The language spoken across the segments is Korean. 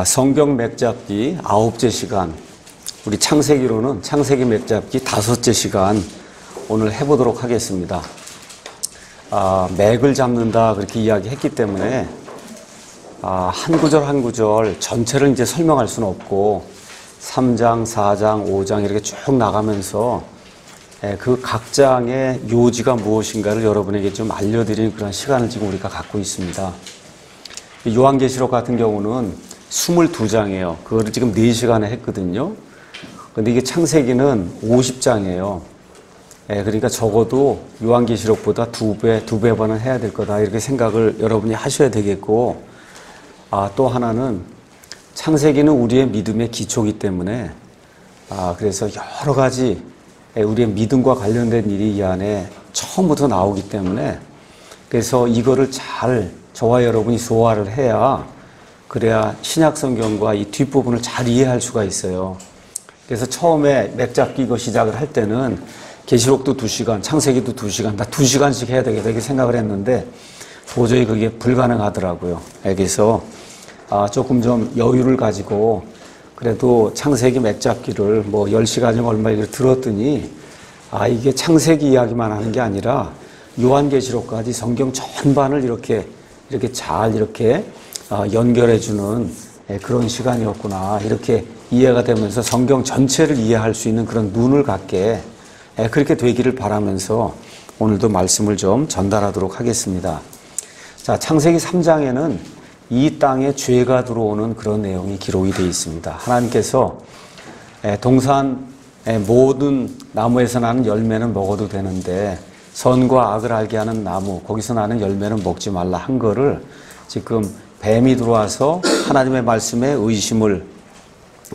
성경 맥잡기 9째 시간, 우리 창세기로는 창세기 맥잡기 5째 시간 오늘 해보도록 하겠습니다. 맥을 잡는다 그렇게 이야기했기 때문에 한 구절 한 구절 전체를 이제 설명할 수는 없고 3장, 4장, 5장 이렇게 쭉 나가면서 그 각 장의 요지가 무엇인가를 여러분에게 좀 알려드리는 그런 시간을 지금 우리가 갖고 있습니다. 요한계시록 같은 경우는 22장이에요. 그거를 지금 4시간에 했거든요. 근데 이게 창세기는 50장이에요. 그러니까 적어도 요한계시록보다 두 배반은 해야 될 거다. 이렇게 생각을 여러분이 하셔야 되겠고, 또 하나는 창세기는 우리의 믿음의 기초이기 때문에, 그래서 여러 가지 우리의 믿음과 관련된 일이 이 안에 처음부터 나오기 때문에, 그래서 이거를 잘 저와 여러분이 소화를 해야, 그래야 신약 성경과 이 뒷부분을 잘 이해할 수가 있어요. 그래서 처음에 맥잡기 이거 시작을 할 때는 계시록도 2시간, 창세기도 2시간, 다 2시간씩 해야 되겠다 이렇게 생각을 했는데 도저히 그게 불가능하더라고요. 그래서 조금 좀 여유를 가지고 그래도 창세기 맥잡기를 뭐 10시간이면 얼마 이렇게 들었더니 이게 창세기 이야기만 하는 게 아니라 요한계시록까지 성경 전반을 이렇게 잘 연결해주는 그런 시간이었구나. 이렇게 이해가 되면서 성경 전체를 이해할 수 있는 그런 눈을 갖게 그렇게 되기를 바라면서 오늘도 말씀을 좀 전달하도록 하겠습니다. 자, 창세기 3장에는 이 땅에 죄가 들어오는 그런 내용이 기록이 되어 있습니다. 하나님께서 동산 모든 나무에서 나는 열매는 먹어도 되는데 선과 악을 알게 하는 나무, 거기서 나는 열매는 먹지 말라 한 거를 지금 뱀이 들어와서 하나님의 말씀에 의심을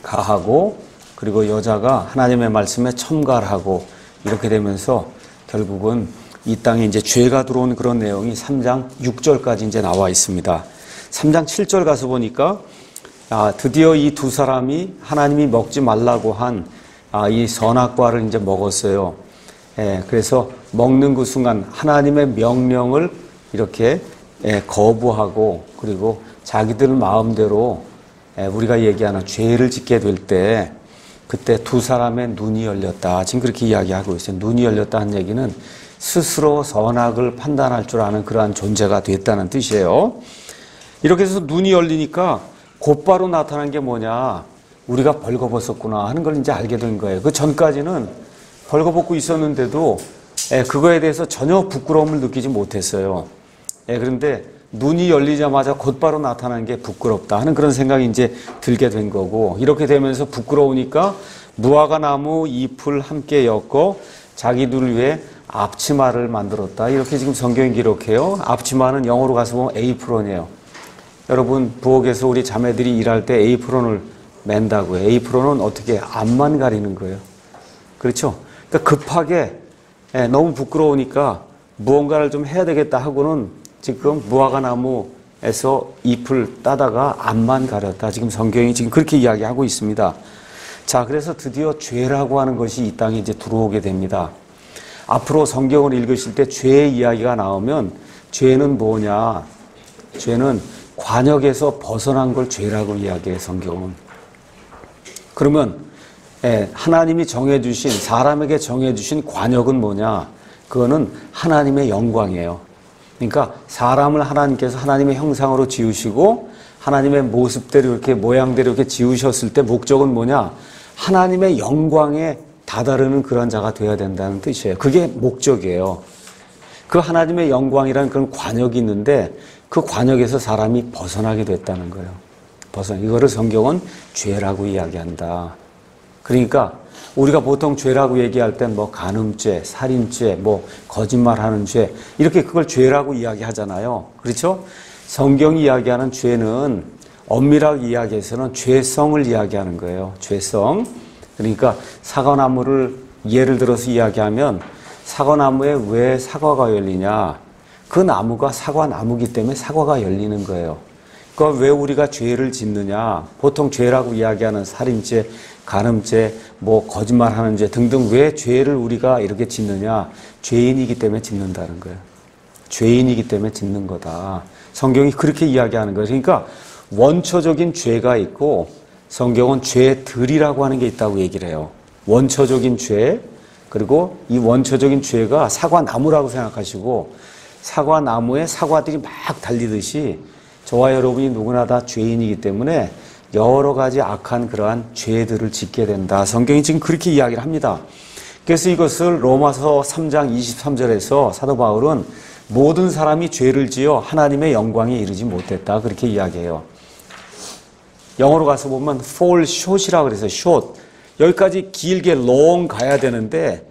가하고 그리고 여자가 하나님의 말씀에 첨가하고 이렇게 되면서 결국은 이 땅에 이제 죄가 들어온 그런 내용이 3장 6절까지 이제 나와 있습니다. 3장 7절 가서 보니까 드디어 이 두 사람이 하나님이 먹지 말라고 한 이 선악과를 이제 먹었어요. 그래서 먹는 그 순간 하나님의 명령을 이렇게 거부하고 그리고 자기들 마음대로 우리가 얘기하는 죄를 짓게 될 때 그때 두 사람의 눈이 열렸다. 지금 그렇게 이야기하고 있어요. 눈이 열렸다는 얘기는 스스로 선악을 판단할 줄 아는 그러한 존재가 됐다는 뜻이에요. 이렇게 해서 눈이 열리니까 곧바로 나타난 게 뭐냐. 우리가 벌거벗었구나 하는 걸 이제 알게 된 거예요. 그 전까지는 벌거벗고 있었는데도 그거에 대해서 전혀 부끄러움을 느끼지 못했어요. 그런데 눈이 열리자마자 곧바로 나타나는 게 부끄럽다 하는 그런 생각이 이제 들게 된 거고, 이렇게 되면서 부끄러우니까 무화과 나무 잎을 함께 엮어 자기들을 위해 앞치마를 만들었다. 이렇게 지금 성경이 기록해요. 앞치마는 영어로 가서 보면 에이프론이에요. 여러분 부엌에서 우리 자매들이 일할 때 에이프론을 맨다고요. 에이프론은 어떻게 앞만 가리는 거예요. 그렇죠? 그러니까 급하게 너무 부끄러우니까 무언가를 좀 해야 되겠다 하고는 지금 무화과 나무에서 잎을 따다가 앞만 가렸다. 지금 성경이 지금 그렇게 이야기하고 있습니다. 자, 그래서 드디어 죄라고 하는 것이 이 땅에 이제 들어오게 됩니다. 앞으로 성경을 읽으실 때 죄의 이야기가 나오면 죄는 뭐냐? 죄는 관역에서 벗어난 걸 죄라고 이야기해요, 성경은. 그러면 하나님이 정해주신, 사람에게 정해주신 관역은 뭐냐? 그거는 하나님의 영광이에요. 그러니까 사람을 하나님께서 하나님의 형상으로 지으시고 하나님의 모습대로 이렇게 모양대로 이렇게 지으셨을 때 목적은 뭐냐? 하나님의 영광에 다다르는 그런 자가 되어야 된다는 뜻이에요. 그게 목적이에요. 그 하나님의 영광이라는 그런 관역이 있는데 그 관역에서 사람이 벗어나게 됐다는 거예요. 이거를 성경은 죄라고 이야기한다. 그러니까 우리가 보통 죄라고 얘기할 땐 뭐 간음죄, 살인죄, 뭐 거짓말하는 죄 이렇게 그걸 죄라고 이야기하잖아요. 그렇죠? 성경이 이야기하는 죄는 엄밀하게 이야기해서는 죄성을 이야기하는 거예요. 죄성. 그러니까 사과나무를 예를 들어서 이야기하면 사과나무에 왜 사과가 열리냐? 그 나무가 사과나무기 때문에 사과가 열리는 거예요. 그러니까 왜 우리가 죄를 짓느냐? 보통 죄라고 이야기하는 살인죄, 간음죄, 뭐 거짓말하는 죄 등등 왜 죄를 우리가 이렇게 짓느냐? 죄인이기 때문에 짓는다는 거예요. 죄인이기 때문에 짓는 거다. 성경이 그렇게 이야기하는 거예요. 그러니까 원초적인 죄가 있고 성경은 죄들이라고 하는 게 있다고 얘기를 해요. 원초적인 죄, 그리고 이 원초적인 죄가 사과나무라고 생각하시고 사과나무에 사과들이 막 달리듯이 저와 여러분이 누구나 다 죄인이기 때문에 여러 가지 악한 그러한 죄들을 짓게 된다. 성경이 지금 그렇게 이야기를 합니다. 그래서 이것을 로마서 3장 23절에서 사도 바울은 모든 사람이 죄를 지어 하나님의 영광에 이르지 못했다. 그렇게 이야기해요. 영어로 가서 보면 fall short이라고 그래서 short. 여기까지 길게 long 가야 되는데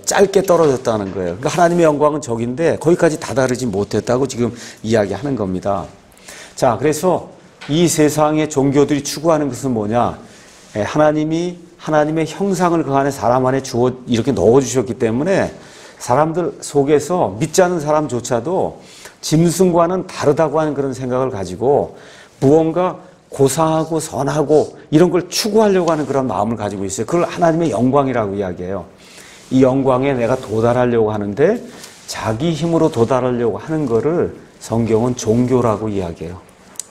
짧게 떨어졌다는 거예요. 그러니까 하나님의 영광은 저긴데 거기까지 다다르지 못했다고 지금 이야기하는 겁니다. 자, 그래서 이 세상의 종교들이 추구하는 것은 뭐냐? 하나님이 하나님의 형상을 그 안에 사람 안에 이렇게 넣어주셨기 때문에 사람들 속에서 믿지 않는 사람조차도 짐승과는 다르다고 하는 그런 생각을 가지고 무언가 고상하고 선하고 이런 걸 추구하려고 하는 그런 마음을 가지고 있어요. 그걸 하나님의 영광이라고 이야기해요. 이 영광에 내가 도달하려고 하는데 자기 힘으로 도달하려고 하는 거를 성경은 종교라고 이야기해요.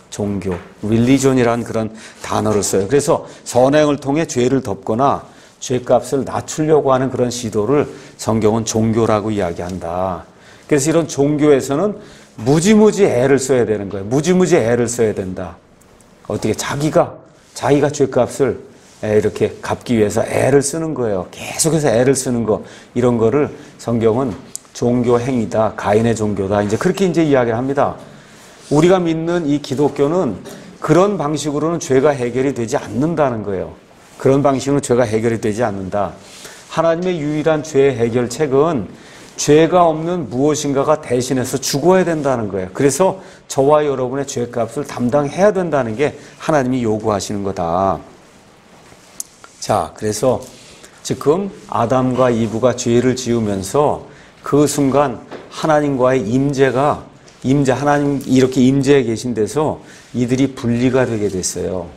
종교, religion이라는 그런 단어를 써요. 그래서 선행을 통해 죄를 덮거나 죄값을 낮추려고 하는 그런 시도를 성경은 종교라고 이야기한다. 그래서 이런 종교에서는 무지무지 애를 써야 되는 거예요. 무지무지 애를 써야 된다. 어떻게 자기가 죄값을 이렇게 갚기 위해서 애를 쓰는 거예요. 계속해서 애를 쓰는 거, 이런 거를 성경은 종교 행위다, 가인의 종교다. 이제 그렇게 이제 이야기를 합니다. 우리가 믿는 이 기독교는 그런 방식으로는 죄가 해결이 되지 않는다는 거예요. 그런 방식으로 죄가 해결이 되지 않는다. 하나님의 유일한 죄 해결책은 죄가 없는 무엇인가가 대신해서 죽어야 된다는 거예요. 그래서 저와 여러분의 죄값을 담당해야 된다는 게 하나님이 요구하시는 거다. 자, 그래서 지금 아담과 이브가 죄를 지으면서 그 순간 하나님과의 하나님 이렇게 임재해 계신 데서 이들이 분리가 되게 됐어요.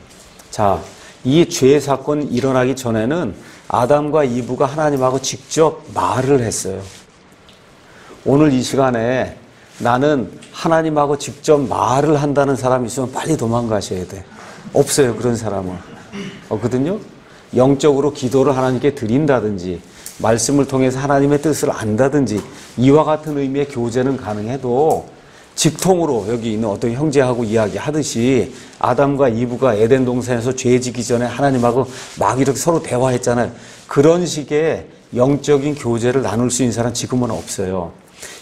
자, 이 죄 사건이 일어나기 전에는 아담과 이브가 하나님하고 직접 말을 했어요. 오늘 이 시간에 나는 하나님하고 직접 말을 한다는 사람이 있으면 빨리 도망가셔야 돼. 없어요, 그런 사람은. 없거든요? 영적으로 기도를 하나님께 드린다든지 말씀을 통해서 하나님의 뜻을 안다든지 이와 같은 의미의 교제는 가능해도 직통으로 여기 있는 어떤 형제하고 이야기하듯이 아담과 이브가 에덴 동산에서 죄 지기 전에 하나님하고 막 이렇게 서로 대화했잖아요. 그런 식의 영적인 교제를 나눌 수 있는 사람은 지금은 없어요.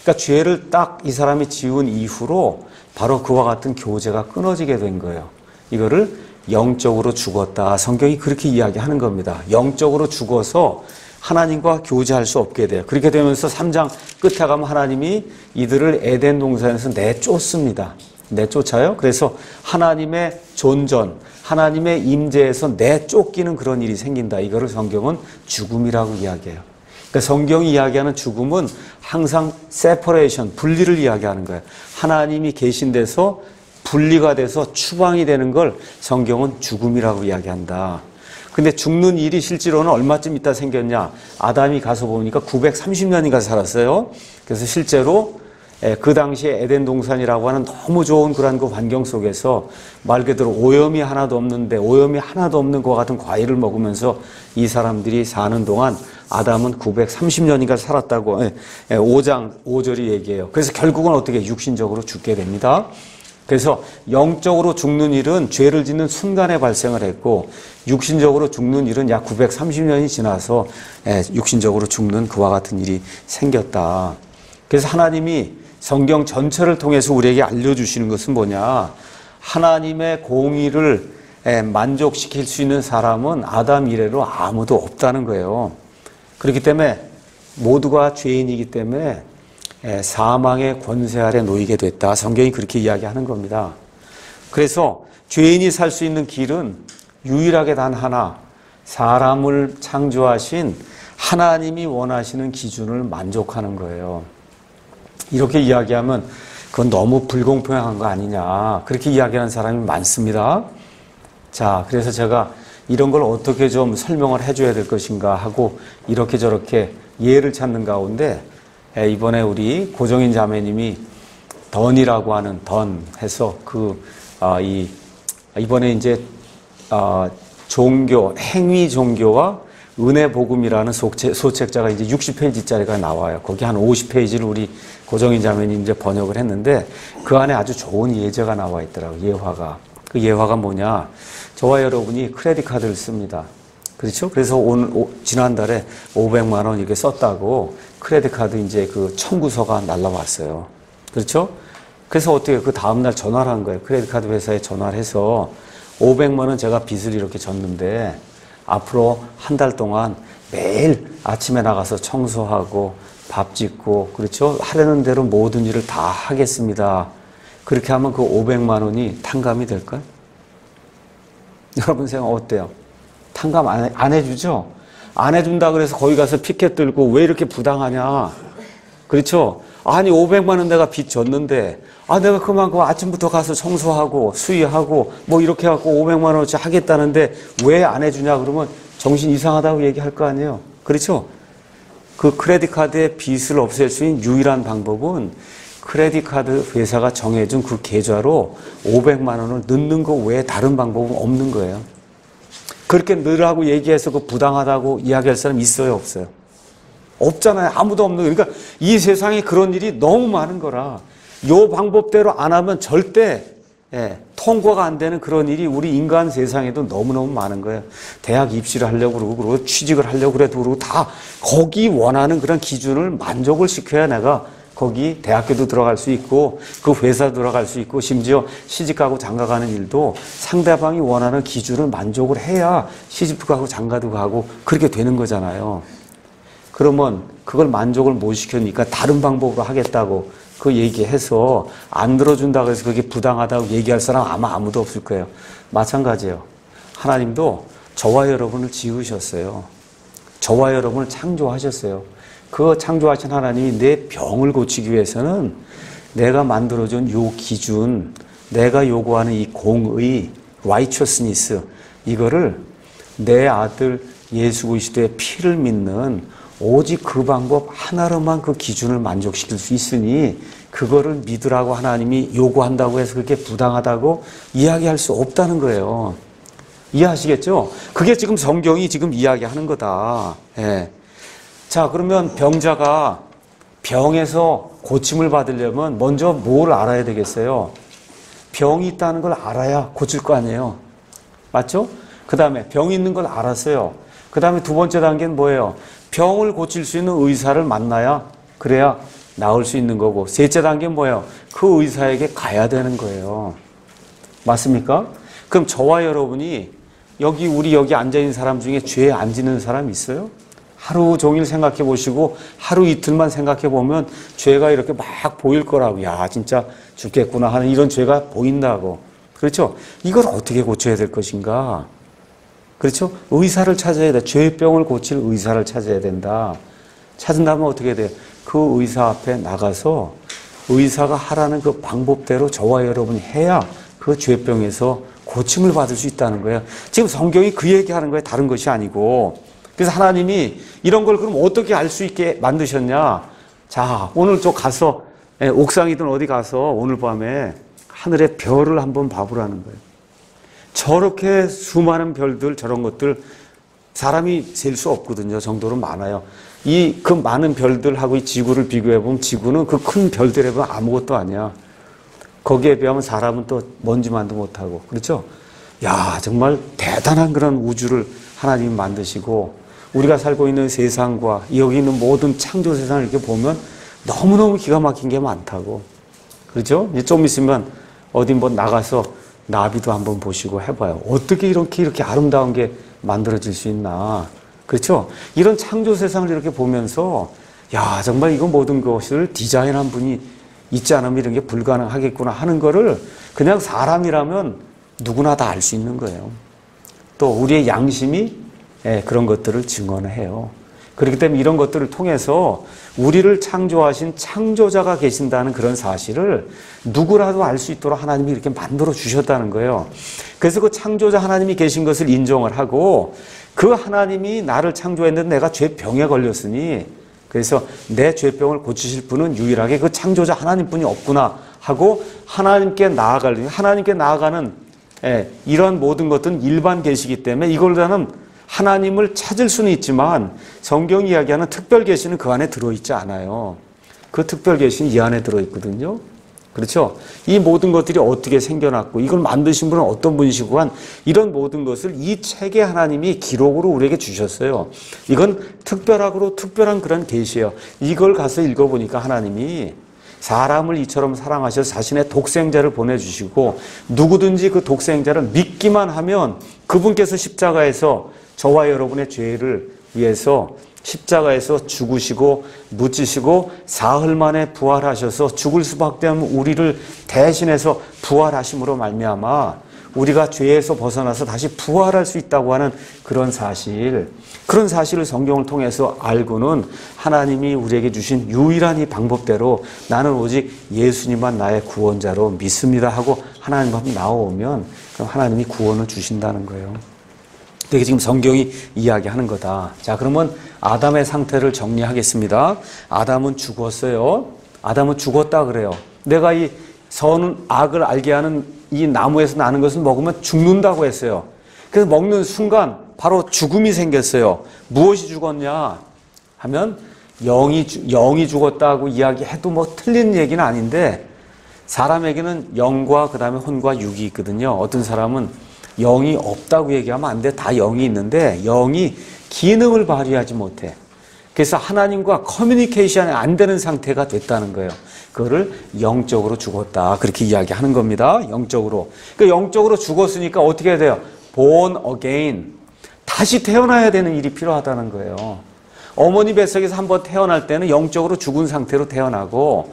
그러니까 죄를 딱 이 사람이 지은 이후로 바로 그와 같은 교제가 끊어지게 된 거예요. 이거를 영적으로 죽었다. 성경이 그렇게 이야기하는 겁니다. 영적으로 죽어서 하나님과 교제할 수 없게 돼요. 그렇게 되면서 3장 끝에 가면 하나님이 이들을 에덴 동산에서 내쫓습니다. 내쫓아요. 그래서 하나님의 존전, 하나님의 임재에서 내쫓기는 그런 일이 생긴다. 이거를 성경은 죽음이라고 이야기해요. 그러니까 성경이 이야기하는 죽음은 항상 separation, 분리를 이야기하는 거예요. 하나님이 계신 데서 분리가 돼서 추방이 되는 걸 성경은 죽음이라고 이야기한다. 근데 죽는 일이 실제로는 얼마쯤 있다 생겼냐? 아담이 가서 보니까 930년인가 살았어요. 그래서 실제로 그 당시에 에덴 동산이라고 하는 너무 좋은 그런 그 환경 속에서 말 그대로 오염이 하나도 없는 것과 같은 과일을 먹으면서 이 사람들이 사는 동안 아담은 930년인가 살았다고 5장 5절이 얘기해요. 그래서 결국은 어떻게 육신적으로 죽게 됩니다. 그래서 영적으로 죽는 일은 죄를 짓는 순간에 발생을 했고 육신적으로 죽는 일은 약 930년이 지나서 육신적으로 죽는 그와 같은 일이 생겼다. 그래서 하나님이 성경 전체를 통해서 우리에게 알려주시는 것은 뭐냐? 하나님의 공의를 만족시킬 수 있는 사람은 아담 이래로 아무도 없다는 거예요. 그렇기 때문에 모두가 죄인이기 때문에 사망의 권세 아래 놓이게 됐다. 성경이 그렇게 이야기하는 겁니다. 그래서 죄인이 살 수 있는 길은 유일하게 단 하나, 사람을 창조하신 하나님이 원하시는 기준을 만족하는 거예요. 이렇게 이야기하면 그건 너무 불공평한 거 아니냐, 그렇게 이야기하는 사람이 많습니다. 자, 그래서 제가 이런 걸 어떻게 좀 설명을 해줘야 될 것인가 하고 이렇게 저렇게 예를 찾는 가운데 이번에 우리 고정인 자매님이 던이라고 하는 던 해서 이 이번에 이제 종교, 행위 종교와 은혜 복음이라는 소책자가 이제 60페이지짜리가 나와요. 거기 한 50페이지를 우리 고정인 자매님 이제 번역을 했는데 그 안에 아주 좋은 예제가 나와 있더라고요. 예화가. 그 예화가 뭐냐? 저와 여러분이 크레딧 카드를 씁니다. 그렇죠? 그래서 지난달에 500만 원 이렇게 썼다고 크레딧 카드 이제 그 청구서가 날라왔어요. 그렇죠? 그래서 어떻게 그 다음날 전화를 한 거예요. 크레딧 카드 회사에 전화를 해서 500만 원 제가 빚을 이렇게 졌는데 앞으로 한 달 동안 매일 아침에 나가서 청소하고 밥 짓고 그렇죠? 하려는 대로 모든 일을 다 하겠습니다. 그렇게 하면 그 500만 원이 탕감이 될까요? 여러분 생각 어때요? 탕감 안 해주죠? 안 해준다 그래서 거기 가서 피켓 들고 왜 이렇게 부당하냐? 그렇죠? 아니 500만 원 내가 빚 졌는데 내가 그만큼 아침부터 가서 청소하고 수리하고 뭐 이렇게 해갖고 500만 원어치 하겠다는데 왜 안 해주냐 그러면 정신 이상하다고 얘기할 거 아니에요. 그렇죠? 그 크레딧 카드의 빚을 없앨 수 있는 유일한 방법은 크레딧 카드 회사가 정해준 그 계좌로 500만 원을 넣는 거 외에 다른 방법은 없는 거예요. 그렇게 넣으라고 얘기해서 그 부당하다고 이야기할 사람 있어요, 없어요? 없잖아요. 아무도 없는 거예요. 그러니까 이 세상에 그런 일이 너무 많은 거라 요 방법대로 안 하면 절대 통과가 안 되는 그런 일이 우리 인간 세상에도 너무너무 많은 거예요. 대학 입시를 하려고 그러고 취직을 하려고 그래도 그러고 다 거기 원하는 그런 기준을 만족을 시켜야 내가 거기 대학교도 들어갈 수 있고 그 회사 들어갈 수 있고 심지어 시집가고 장가가는 일도 상대방이 원하는 기준을 만족을 해야 시집도 가고 장가도 가고 그렇게 되는 거잖아요. 그러면 그걸 만족을 못 시키니까 다른 방법으로 하겠다고 그 얘기해서 안 들어준다고 해서 그게 부당하다고 얘기할 사람 아마 아무도 없을 거예요. 마찬가지예요. 하나님도 저와 여러분을 지으셨어요. 저와 여러분을 창조하셨어요. 그 창조하신 하나님이 내 병을 고치기 위해서는 내가 만들어준 요 기준, 내가 요구하는 이 공의, righteousness, 이거를 내 아들 예수 그리스도의 피를 믿는 오직 그 방법 하나로만 그 기준을 만족시킬 수 있으니 그거를 믿으라고 하나님이 요구한다고 해서 그게 부당하다고 이야기할 수 없다는 거예요. 이해하시겠죠? 그게 지금 성경이 지금 이야기하는 거다. 예. 자, 그러면 병자가 병에서 고침을 받으려면 먼저 뭘 알아야 되겠어요? 병이 있다는 걸 알아야 고칠 거 아니에요. 맞죠? 그 다음에 병이 있는 걸 알았어요. 그 다음에 두 번째 단계는 뭐예요? 병을 고칠 수 있는 의사를 만나야 그래야 나을 수 있는 거고 셋째 단계는 뭐예요? 그 의사에게 가야 되는 거예요. 맞습니까? 그럼 저와 여러분이 우리 여기 앉아있는 사람 중에 죄 안 지는 사람 있어요? 하루 종일 생각해 보시고 하루 이틀만 생각해 보면 죄가 이렇게 막 보일 거라고. 야, 진짜 죽겠구나 하는 이런 죄가 보인다고. 그렇죠? 이걸 어떻게 고쳐야 될 것인가? 그렇죠? 의사를 찾아야 돼. 죄병을 고칠 의사를 찾아야 된다. 찾은다면 어떻게 돼요? 그 의사 앞에 나가서 의사가 하라는 그 방법대로 저와 여러분이 해야 그 죄병에서 고침을 받을 수 있다는 거예요. 지금 성경이 그 얘기하는 거예요. 다른 것이 아니고. 그래서 하나님이 이런 걸 그럼 어떻게 알 수 있게 만드셨냐? 자, 오늘 저 가서 옥상이든 어디 가서 오늘 밤에 하늘의 별을 한번 봐보라는 거예요. 저렇게 수많은 별들 저런 것들 사람이 셀 수 없거든요. 정도로 많아요. 그 많은 별들하고 이 지구를 비교해 보면 지구는 그 큰 별들에 보면 아무것도 아니야. 거기에 비하면 사람은 또 먼지만도 못하고. 그렇죠? 야, 정말 대단한 그런 우주를 하나님이 만드시고 우리가 살고 있는 세상과 여기 있는 모든 창조 세상을 이렇게 보면 너무너무 기가 막힌 게 많다고. 그렇죠? 이제 좀 있으면 어디 한번 나가서 나비도 한번 보시고 해봐요. 어떻게 이렇게 아름다운 게 만들어질 수 있나. 그렇죠? 이런 창조 세상을 이렇게 보면서 야, 정말 이거 모든 것을 디자인한 분이 있지 않으면 이런 게 불가능하겠구나 하는 거를 그냥 사람이라면 누구나 다 알 수 있는 거예요. 또 우리의 양심이 그런 것들을 증언해요. 그렇기 때문에 이런 것들을 통해서 우리를 창조하신 창조자가 계신다는 그런 사실을 누구라도 알 수 있도록 하나님이 이렇게 만들어 주셨다는 거예요. 그래서 그 창조자 하나님이 계신 것을 인정을 하고 그 하나님이 나를 창조했는데 내가 죄병에 걸렸으니 그래서 내 죄병을 고치실 분은 유일하게 그 창조자 하나님뿐이 없구나 하고 하나님께 나아가는 이러한 모든 것들은 일반 계시이기 때문에 이걸로는 하나님을 찾을 수는 있지만 성경이 이야기하는 특별 계시는 그 안에 들어있지 않아요. 그 특별 계시는 이 안에 들어있거든요. 그렇죠? 이 모든 것들이 어떻게 생겨났고 이걸 만드신 분은 어떤 분이시고 한 이런 모든 것을 이 책에 하나님이 기록으로 우리에게 주셨어요. 이건 특별한 그런 계시예요. 이걸 가서 읽어보니까 하나님이 사람을 이처럼 사랑하셔서 자신의 독생자를 보내주시고 누구든지 그 독생자를 믿기만 하면 그분께서 십자가에서 저와 여러분의 죄를 위해서 십자가에서 죽으시고 묻히시고 사흘 만에 부활하셔서 죽을 수밖에 없는 우리를 대신해서 부활하심으로 말미암아 우리가 죄에서 벗어나서 다시 부활할 수 있다고 하는 그런 사실을 성경을 통해서 알고는 하나님이 우리에게 주신 유일한 이 방법대로 나는 오직 예수님만 나의 구원자로 믿습니다 하고 하나님 앞에 나오면 그럼 하나님이 구원을 주신다는 거예요. 이게 지금 성경이 이야기하는 거다. 자, 그러면 아담의 상태를 정리하겠습니다. 아담은 죽었어요. 아담은 죽었다 그래요. 내가 이 선은 악을 알게 하는 이 나무에서 나는 것을 먹으면 죽는다고 했어요. 그래서 먹는 순간 바로 죽음이 생겼어요. 무엇이 죽었냐 하면 영이 죽었다고 이야기해도 뭐 틀린 얘기는 아닌데 사람에게는 영과 그 다음에 혼과 육이 있거든요. 어떤 사람은 영이 없다고 얘기하면 안 돼. 다 영이 있는데 영이 기능을 발휘하지 못해. 그래서 하나님과 커뮤니케이션이 안 되는 상태가 됐다는 거예요. 그거를 영적으로 죽었다. 그렇게 이야기하는 겁니다. 영적으로. 그러니까 영적으로 죽었으니까 어떻게 해야 돼요? born again. 다시 태어나야 되는 일이 필요하다는 거예요. 어머니 뱃속에서 한번 태어날 때는 영적으로 죽은 상태로 태어나고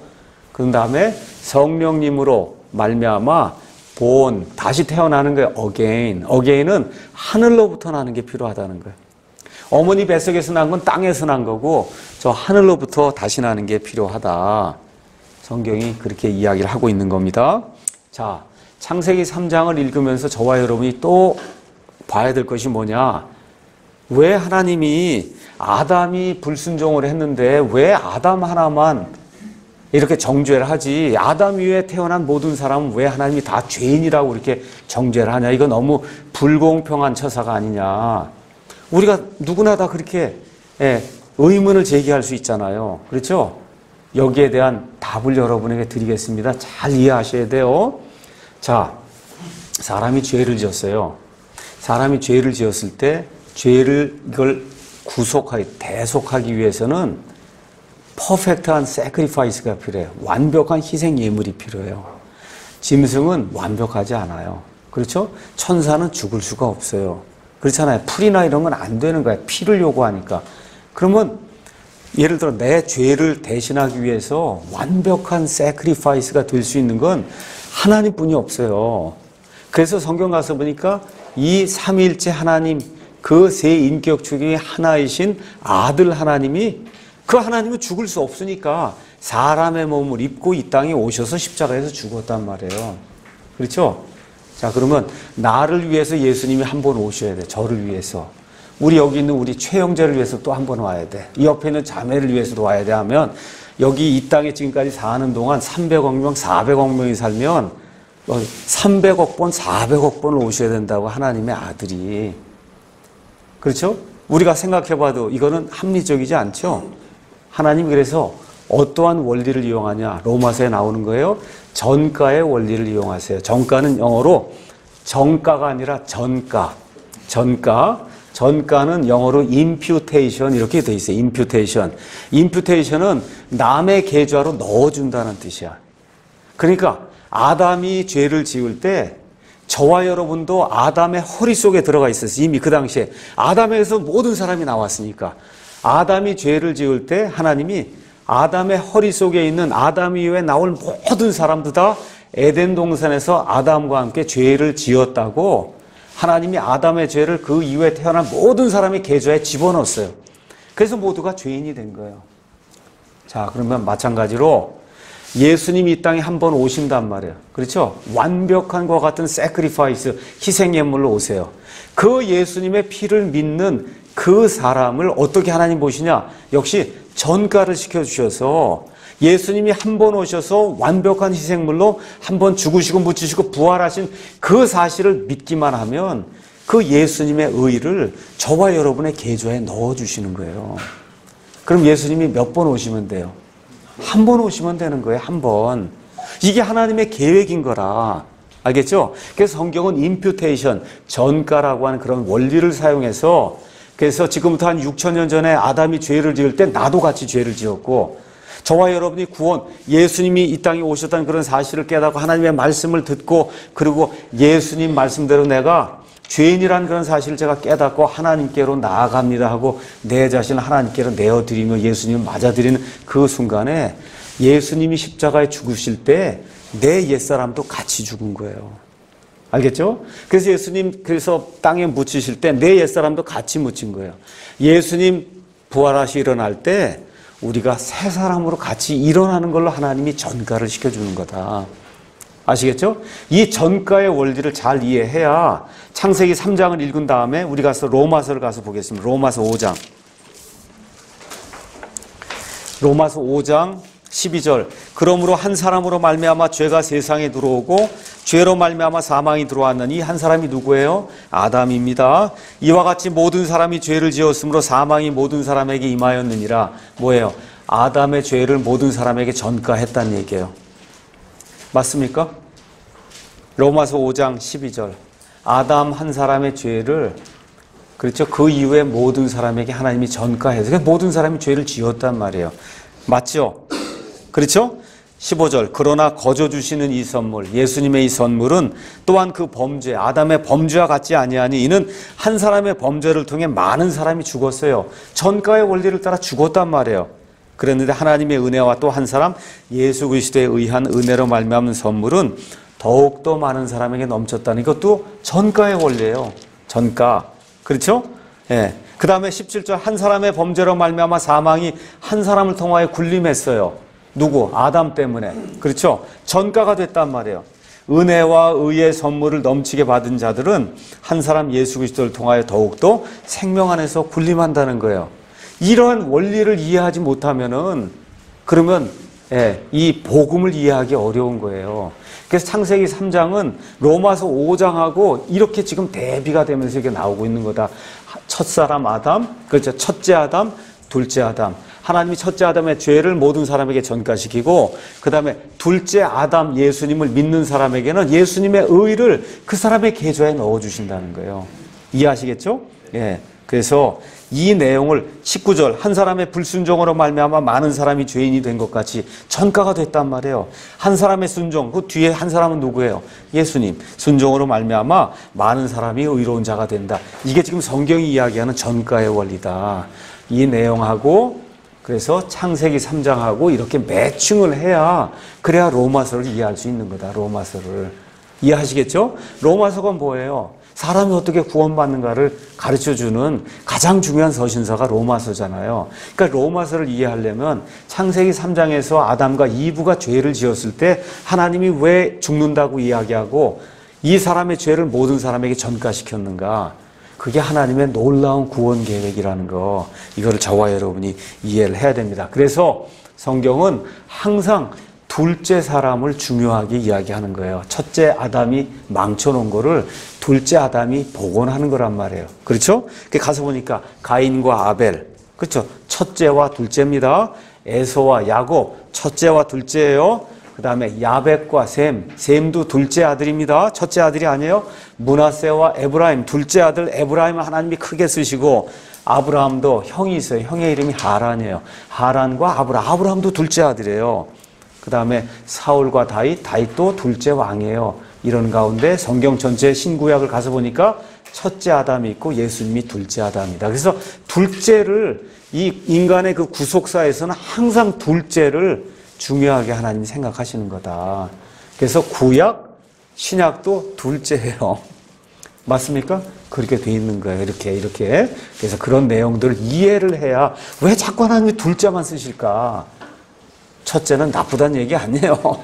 그 다음에 성령님으로 말미암아 born, 다시 태어나는 거예요. again은 하늘로부터 나는 게 필요하다는 거예요. 어머니 뱃속에서 난 건 땅에서 난 거고 저 하늘로부터 다시 나는 게 필요하다. 성경이 그렇게 이야기를 하고 있는 겁니다. 자, 창세기 3장을 읽으면서 저와 여러분이 또 봐야 될 것이 뭐냐? 왜 하나님이 아담이 불순종을 했는데 왜 아담 하나만 이렇게 정죄를 하지? 아담 이후에 태어난 모든 사람은 왜 하나님이 다 죄인이라고 이렇게 정죄를 하냐? 이거 너무 불공평한 처사가 아니냐? 우리가 누구나 다 그렇게 의문을 제기할 수 있잖아요. 그렇죠? 여기에 대한 답을 여러분에게 드리겠습니다. 잘 이해하셔야 돼요. 자, 사람이 죄를 지었어요. 사람이 죄를 지었을 때 죄를 이걸 대속하기 위해서는 퍼펙트한 sacrifice가 필요해요. 완벽한 희생 예물이 필요해요. 짐승은 완벽하지 않아요. 그렇죠? 천사는 죽을 수가 없어요. 그렇잖아요. 풀이나 이런 건 안 되는 거예요. 피를 요구하니까. 그러면 예를 들어 내 죄를 대신하기 위해서 완벽한 sacrifice가 될 수 있는 건 하나님뿐이 없어요. 그래서 성경 가서 보니까 이 삼위일체 하나님 그 세 인격 중에 하나이신 아들 하나님이 그 하나님은 죽을 수 없으니까 사람의 몸을 입고 이 땅에 오셔서 십자가에서 죽었단 말이에요. 그렇죠? 자, 그러면 나를 위해서 예수님이 한 번 오셔야 돼. 저를 위해서. 우리 여기 있는 우리 최영재를 위해서 또 한 번 와야 돼. 이 옆에 있는 자매를 위해서도 와야 돼 하면 여기 이 땅에 지금까지 사는 동안 300억 명, 400억 명이 살면 300억 번, 400억 번을 오셔야 된다고 하나님의 아들이. 그렇죠? 우리가 생각해봐도 이거는 합리적이지 않죠? 하나님 그래서 어떠한 원리를 이용하냐? 로마서에 나오는 거예요. 전가의 원리를 이용하세요. 전가는 영어로 정가가 아니라 전가. 전가는 영어로 imputation 이렇게 돼 있어요. imputation은 남의 계좌로 넣어준다는 뜻이야. 그러니까 아담이 죄를 지을 때 저와 여러분도 아담의 허리 속에 들어가 있었어요. 이미 그 당시에 아담에서 모든 사람이 나왔으니까 아담이 죄를 지을 때 하나님이 아담의 허리 속에 있는 아담 이후에 나올 모든 사람도 다 에덴 동산에서 아담과 함께 죄를 지었다고 하나님이 아담의 죄를 그 이후에 태어난 모든 사람의 계좌에 집어넣었어요. 그래서 모두가 죄인이 된 거예요. 자, 그러면 마찬가지로 예수님이 이 땅에 한 번 오신단 말이에요. 그렇죠? 완벽한 것과 같은 sacrifice, 희생예물로 오세요. 그 예수님의 피를 믿는 그 사람을 어떻게 하나님 보시냐? 역시 전가를 시켜주셔서 예수님이 한 번 오셔서 완벽한 희생물로 한 번 죽으시고 묻히시고 부활하신 그 사실을 믿기만 하면 그 예수님의 의를 저와 여러분의 계좌에 넣어주시는 거예요. 그럼 예수님이 몇 번 오시면 돼요? 한 번 오시면 되는 거예요. 한 번. 이게 하나님의 계획인 거라. 알겠죠? 그래서 성경은 임퓨테이션, 전가라고 하는 그런 원리를 사용해서, 그래서 지금부터 한 6,000년 전에 아담이 죄를 지을 때 나도 같이 죄를 지었고, 저와 여러분이 구원, 예수님이 이 땅에 오셨다는 그런 사실을 깨닫고 하나님의 말씀을 듣고, 그리고 예수님 말씀대로 내가 죄인이라는 그런 사실을 제가 깨닫고 하나님께로 나아갑니다 하고 내 자신을 하나님께로 내어드리며 예수님을 맞아들이는 그 순간에 예수님이 십자가에 죽으실 때 내 옛사람도 같이 죽은 거예요. 알겠죠? 그래서 예수님 그래서 땅에 묻히실 때 내 옛사람도 같이 묻힌 거예요. 예수님 부활하시 일어날 때 우리가 새 사람으로 같이 일어나는 걸로 하나님이 전가를 시켜주는 거다. 아시겠죠? 이 전가의 원리를 잘 이해해야 창세기 3장을 읽은 다음에 우리 가서 로마서를 가서 보겠습니다. 로마서 5장. 로마서 5장 12절. 그러므로 한 사람으로 말미암아 죄가 세상에 들어오고 죄로 말미암아 사망이 들어왔느니 한 사람이 누구예요? 아담입니다. 이와 같이 모든 사람이 죄를 지었으므로 사망이 모든 사람에게 임하였느니라. 뭐예요? 아담의 죄를 모든 사람에게 전가했다는 얘기예요. 맞습니까? 로마서 5장 12절. 아담 한 사람의 죄를, 그렇죠? 그 이후에 모든 사람에게 하나님이 전가해서, 그러니까 모든 사람이 죄를 지었단 말이에요. 맞죠? 그렇죠? 15절. 그러나 거저 주시는 이 선물, 예수님의 이 선물은 또한 그 범죄, 아담의 범죄와 같지 아니하니 이는 한 사람의 범죄를 통해 많은 사람이 죽었어요. 전가의 원리를 따라 죽었단 말이에요. 그랬는데 하나님의 은혜와 또 한 사람 예수 그리스도에 의한 은혜로 말미암는 선물은 더욱더 많은 사람에게 넘쳤다는 이것도 전가의 원리예요. 전가. 그렇죠? 예. 그 다음에 17절. 한 사람의 범죄로 말미암아 사망이 한 사람을 통하여 군림했어요. 누구? 아담 때문에. 그렇죠? 전가가 됐단 말이에요. 은혜와 의의 선물을 넘치게 받은 자들은 한 사람 예수 그리스도를 통하여 더욱더 생명 안에서 군림한다는 거예요. 이러한 원리를 이해하지 못하면은 그러면 이 복음을 이해하기 어려운 거예요. 그래서 창세기 3장은 로마서 5장하고 이렇게 지금 대비가 되면서 이게 나오고 있는 거다. 첫사람 아담, 그렇죠. 첫째 아담, 둘째 아담. 하나님이 첫째 아담의 죄를 모든 사람에게 전가시키고 그 다음에 둘째 아담 예수님을 믿는 사람에게는 예수님의 의를 그 사람의 계좌에 넣어주신다는 거예요. 이해하시겠죠? 예. 그래서 이 내용을 19절 한 사람의 불순종으로 말미암아 많은 사람이 죄인이 된 것 같이 전가가 됐단 말이에요. 한 사람의 순종, 그 뒤에 한 사람은 누구예요? 예수님. 순종으로 말미암아 많은 사람이 의로운 자가 된다. 이게 지금 성경이 이야기하는 전가의 원리다. 이 내용하고 그래서 창세기 3장하고 이렇게 매칭을 해야 그래야 로마서를 이해할 수 있는 거다. 로마서를. 이해하시겠죠? 로마서가 뭐예요? 사람이 어떻게 구원받는가를 가르쳐주는 가장 중요한 서신서가 로마서잖아요. 그러니까 로마서를 이해하려면 창세기 3장에서 아담과 이브가 죄를 지었을 때 하나님이 왜 죽는다고 이야기하고 이 사람의 죄를 모든 사람에게 전가시켰는가. 그게 하나님의 놀라운 구원 계획이라는 거. 이거를 저와 여러분이 이해를 해야 됩니다. 그래서 성경은 항상 둘째 사람을 중요하게 이야기하는 거예요. 첫째 아담이 망쳐놓은 거를 둘째 아담이 복원하는 거란 말이에요. 그렇죠? 가서 보니까 가인과 아벨, 그렇죠? 첫째와 둘째입니다. 에서와 야곱, 첫째와 둘째예요. 그 다음에 야벳과 셈도 둘째 아들입니다. 첫째 아들이 아니에요. 므낫세와 에브라임, 둘째 아들 에브라임을 하나님이 크게 쓰시고 아브라함도 형이 있어요. 형의 이름이 하란이에요. 하란과 아브라함도 둘째 아들이에요. 그 다음에 사울과 다윗도 둘째 왕이에요. 이런 가운데 성경 전체 신구약을 가서 보니까 첫째 아담이 있고 예수님이 둘째 아담이다. 그래서 둘째를 이 인간의 그 구속사에서는 항상 둘째를 중요하게 하나님이 생각하시는 거다. 그래서 구약, 신약도 둘째예요. 맞습니까? 그렇게 돼 있는 거예요. 이렇게. 그래서 그런 내용들을 이해를 해야 왜 자꾸 하나님이 둘째만 쓰실까? 첫째는 나쁘다는 얘기 아니에요.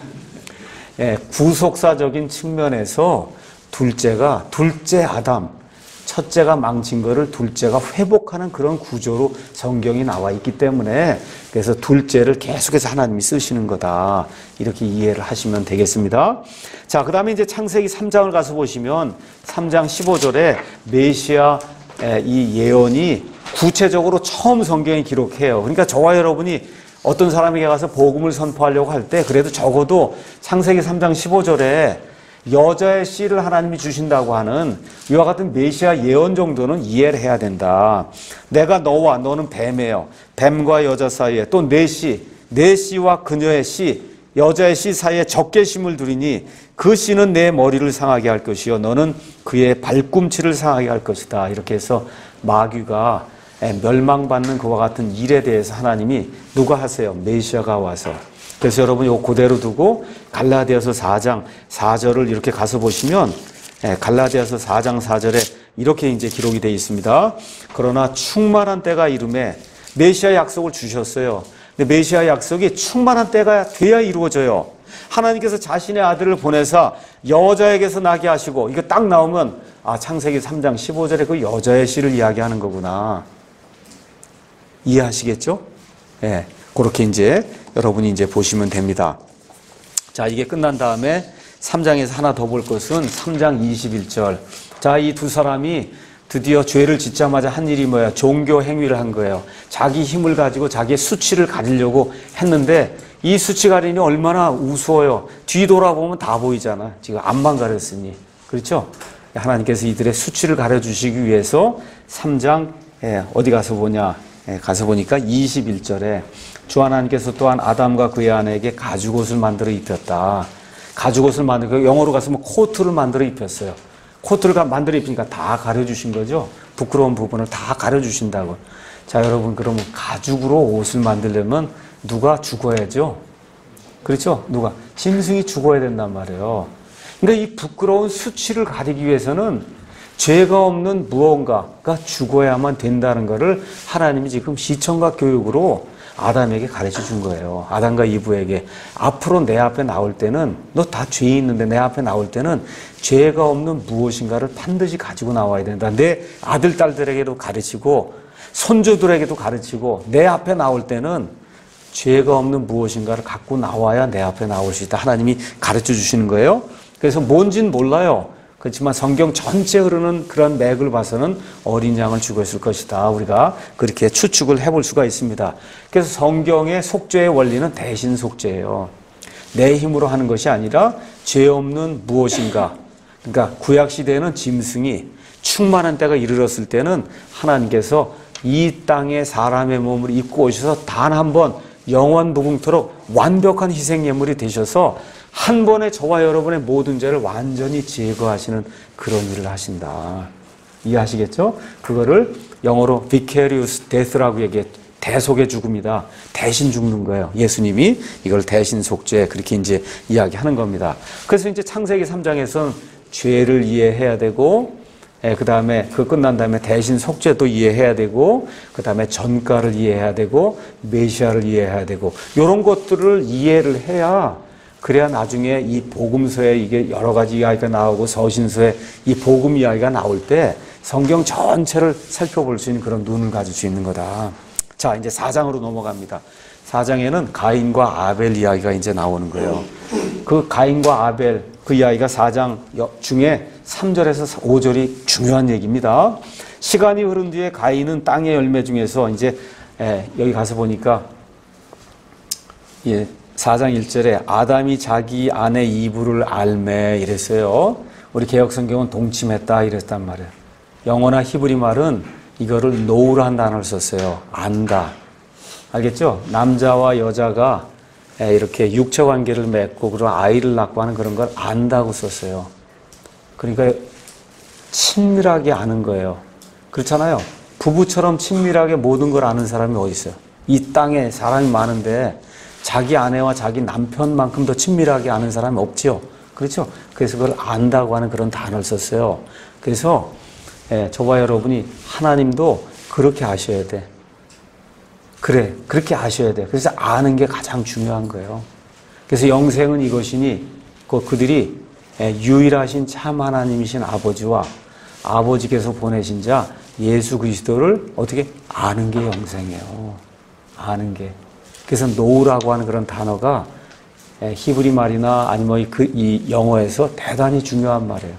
예, 구속사적인 측면에서 둘째 아담, 첫째가 망친 거를 둘째가 회복하는 그런 구조로 성경이 나와 있기 때문에 그래서 둘째를 계속해서 하나님이 쓰시는 거다. 이렇게 이해를 하시면 되겠습니다. 자, 그 다음에 이제 창세기 3장을 가서 보시면 3장 15절에 메시아 이 예언이 구체적으로 처음 성경에 기록해요. 그러니까 저와 여러분이 어떤 사람에게 가서 복음을 선포하려고 할 때 그래도 적어도 창세기 3장 15절에 여자의 씨를 하나님이 주신다고 하는 이와 같은 메시아 예언 정도는 이해를 해야 된다. 내가 너와 너는 뱀이에요. 뱀과 여자 사이에 또 내 씨와 그녀의 씨, 여자의 씨 사이에 적개심을 두리니 그 씨는 내 머리를 상하게 할 것이요 너는 그의 발꿈치를 상하게 할 것이다. 이렇게 해서 마귀가 멸망받는 그와 같은 일에 대해서 하나님이 누가 하세요? 메시아가 와서. 그래서 여러분 이거 그대로 두고 갈라디아서 4장 4절을 이렇게 가서 보시면 갈라디아서 4장 4절에 이렇게 이제 기록이 되어 있습니다. 그러나 충만한 때가 이름에 메시아 약속을 주셨어요. 근데 메시아 약속이 충만한 때가 돼야 이루어져요. 하나님께서 자신의 아들을 보내사 여자에게서 나게 하시고 이거 딱 나오면 창세기 3장 15절에 그 여자의 씨를 이야기하는 거구나. 이해하시겠죠? 예. 그렇게 이제 여러분이 이제 보시면 됩니다. 자, 이게 끝난 다음에 3장에서 하나 더 볼 것은 3장 21절. 자, 이 두 사람이 드디어 죄를 짓자마자 한 일이 뭐야? 종교 행위를 한 거예요. 자기 힘을 가지고 자기의 수치를 가리려고 했는데 이 수치 가리니 얼마나 우스워요. 뒤돌아보면 다 보이잖아. 지금 앞만 가렸으니. 그렇죠? 하나님께서 이들의 수치를 가려주시기 위해서 3장 어디 가서 보냐? 가서 보니까 21절에 주 하나님께서 또한 아담과 그의 아내에게 가죽옷을 만들어 입혔다. 가죽옷을 만들고 영어로 가서 코트를 만들어 입혔어요. 코트를 만들어 입히니까 다 가려주신 거죠. 부끄러운 부분을 다 가려주신다고. 자, 여러분 그러면 가죽으로 옷을 만들려면 누가 죽어야죠? 그렇죠? 누가? 짐승이 죽어야 된단 말이에요. 그러니까 이 부끄러운 수치를 가리기 위해서는 죄가 없는 무언가가 죽어야만 된다는 것을 하나님이 지금 시청각 교육으로 아담에게 가르쳐 준 거예요. 아담과 이브에게 앞으로 내 앞에 나올 때는 너 다 죄 있는데 내 앞에 나올 때는 죄가 없는 무엇인가를 반드시 가지고 나와야 된다. 내 아들, 딸들에게도 가르치고 손주들에게도 가르치고 내 앞에 나올 때는 죄가 없는 무엇인가를 갖고 나와야 내 앞에 나올 수 있다. 하나님이 가르쳐 주시는 거예요. 그래서 뭔지는 몰라요. 그렇지만 성경 전체 흐르는 그런 맥을 봐서는 어린 양을 죽였을 것이다. 우리가 그렇게 추측을 해볼 수가 있습니다. 그래서 성경의 속죄의 원리는 대신 속죄예요. 내 힘으로 하는 것이 아니라 죄 없는 무엇인가. 그러니까 구약시대에는 짐승이 충만한 때가 이르렀을 때는 하나님께서 이 땅에 사람의 몸을 입고 오셔서 단 한 번 영원 무궁토록 완벽한 희생예물이 되셔서 한 번에 저와 여러분의 모든 죄를 완전히 제거하시는 그런 일을 하신다. 이해하시겠죠? 그거를 영어로 vicarious death라고 얘기해. 대속의 죽음이다. 대신 죽는 거예요. 예수님이 이걸 대신 속죄 그렇게 이제 이야기하는 겁니다. 그래서 이제 창세기 3장에서는 죄를 이해해야 되고 그 다음에 그 끝난 다음에 대신 속죄도 이해해야 되고 그 다음에 전가를 이해해야 되고 메시아를 이해해야 되고 이런 것들을 이해를 해야 그래야 나중에 이 복음서에 이게 여러 가지 이야기가 나오고 서신서에 이 복음 이야기가 나올 때 성경 전체를 살펴볼 수 있는 그런 눈을 가질 수 있는 거다. 자, 이제 4장으로 넘어갑니다. 4장에는 가인과 아벨 이야기가 이제 나오는 거예요. 그 가인과 아벨 그 이야기가 4장 중에 3절에서 5절이 중요한 얘기입니다. 시간이 흐른 뒤에 가인은 땅의 열매 중에서 이제 여기 가서 보니까 4장 1절에 아담이 자기 아내 이브를 알매 이랬어요. 우리 개역성경은 동침했다 이랬단 말이에요. 영어나 히브리 말은 이거를 know라는 단어를 썼어요. 안다. 알겠죠? 남자와 여자가 이렇게 육체관계를 맺고 그리고 아이를 낳고 하는 그런 걸 안다고 썼어요. 그러니까 친밀하게 아는 거예요. 그렇잖아요. 부부처럼 친밀하게 모든 걸 아는 사람이 어디 있어요? 이 땅에 사람이 많은데 자기 아내와 자기 남편만큼 더 친밀하게 아는 사람이 없지요. 그렇죠? 그래서 그걸 안다고 하는 그런 단어를 썼어요. 그래서 저와 여러분이 하나님도 그렇게 아셔야 돼. 그래, 그렇게 아셔야 돼. 그래서 아는 게 가장 중요한 거예요. 그래서 영생은 이것이니 그들이 유일하신 참 하나님이신 아버지와 아버지께서 보내신 자 예수 그리스도를 어떻게 아는 게 영생이에요. 아는 게. 그래서 know라고 하는 그런 단어가 히브리 말이나 아니면 이 영어에서 대단히 중요한 말이에요.